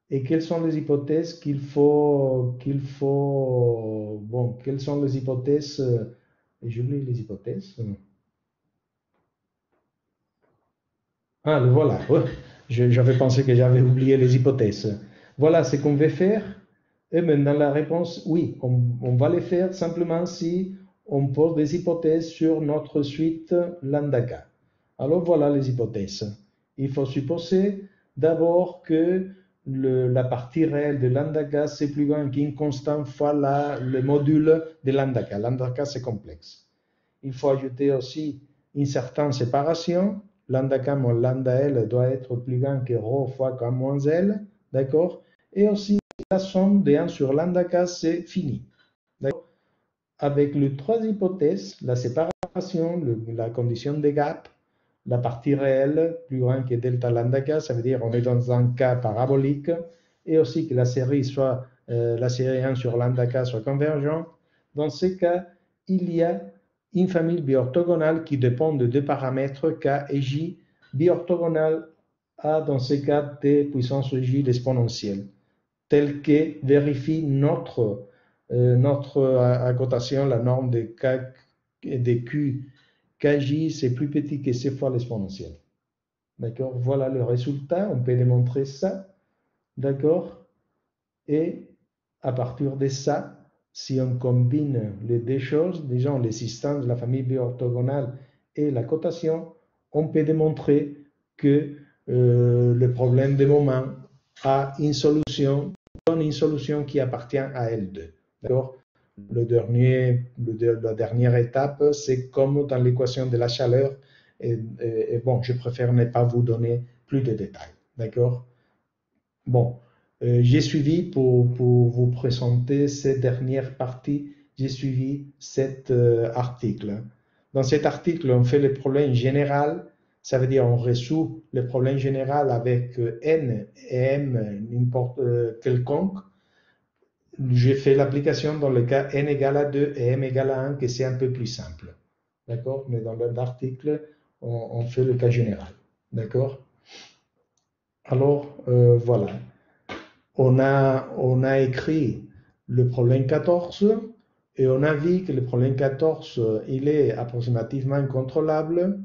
Et quelles sont les hypothèses bon, quelles sont les hypothèses, j'oublie les hypothèses. Ah, le voilà. Ouais. J'avais pensé que j'avais oublié les hypothèses. Voilà ce qu'on veut faire. Et maintenant, la réponse, oui, on va les faire simplement si on pose des hypothèses sur notre suite lambda k. Alors voilà les hypothèses. Il faut supposer d'abord que la partie réelle de lambda k, c'est plus grand qu'une constante fois le module de lambda k. Lambda k, c'est complexe. Il faut ajouter aussi une certaine séparation. Lambda k moins lambda l doit être plus grand que ρ fois k moins l. D'accord? Et aussi, la somme de 1 sur lambda k, c'est fini. Avec les trois hypothèses, la séparation, la condition de gap, la partie réelle plus grande que delta lambda k, ça veut dire on est dans un cas parabolique, et aussi que la série soit la série 1 sur lambda k soit convergente. Dans ce cas, il y a une famille biorthogonale qui dépend de deux paramètres k et j, biorthogonale à, dans ce cas, t puissance j exponentielle, tel que vérifie notre accotation, la norme de K et de Q, Kj, c'est plus petit que C fois l'exponentielle. D'accord? Voilà le résultat, on peut démontrer ça. D'accord? Et à partir de ça, si on combine les deux choses, disons l'existence de la famille biorthogonale et la cotation, on peut démontrer que le problème de moment a une solution, donne une solution qui appartient à L2. D'accord? La dernière étape, c'est comme dans l'équation de la chaleur. Et bon, je préfère ne pas vous donner plus de détails. D'accord? Bon, j'ai suivi pour vous présenter cette dernière partie, j'ai suivi cet article. Dans cet article, on fait le problème général, ça veut dire on résout le problème général avec n et m n'importe quelconque. J'ai fait l'application dans le cas n égale à 2 et m égale à 1, que c'est un peu plus simple. D'accord? Mais dans l'article, on fait le cas général. D'accord? Alors, voilà. On a écrit le problème 14 et on a vu que le problème 14, il est approximativement contrôlable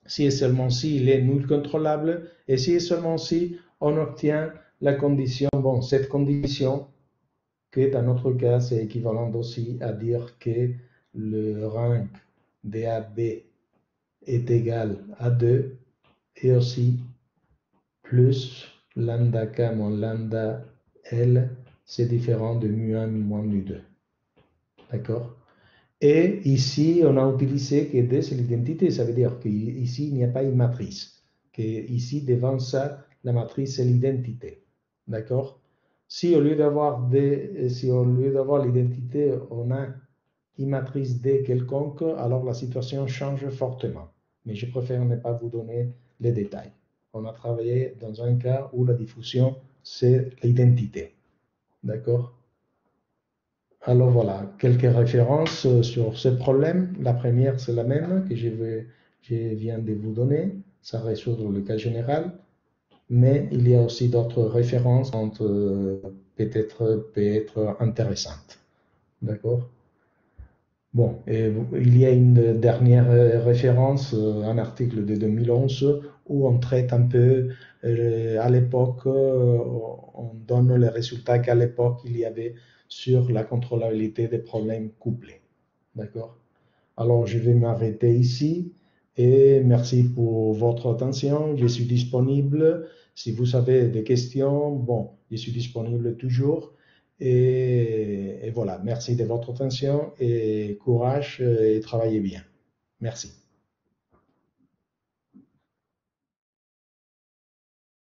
si et seulement si il est nul contrôlable et si et seulement si on obtient la condition, bon, cette condition que dans notre cas, c'est équivalent aussi à dire que le rang DAB est égal à 2 et aussi plus lambda k moins lambda L, c'est différent de mu1 moins mu2. D'accord? Et ici, on a utilisé que D, c'est l'identité. Ça veut dire qu'ici, il n'y a pas une matrice. Que ici, devant ça, la matrice, c'est l'identité. D'accord? Si au lieu d'avoir l'identité, on a une matrice D quelconque, alors la situation change fortement. Mais je préfère ne pas vous donner les détails. On a travaillé dans un cas où la diffusion, c'est l'identité. D'accord? Alors voilà, quelques références sur ce problème. La première, c'est la même que je viens de vous donner. Ça résout le cas général. Mais il y a aussi d'autres références qui peut être intéressantes. D'accord? Bon, et il y a une dernière référence, un article de 2011, où on traite un peu À l'époque, on donne les résultats qu'à l'époque, il y avait sur la contrôlabilité des problèmes couplés. D'accord? Alors, je vais m'arrêter ici et merci pour votre attention. Je suis disponible. Si vous avez des questions, bon, je suis disponible toujours. Et voilà, merci de votre attention et courage et travaillez bien. Merci.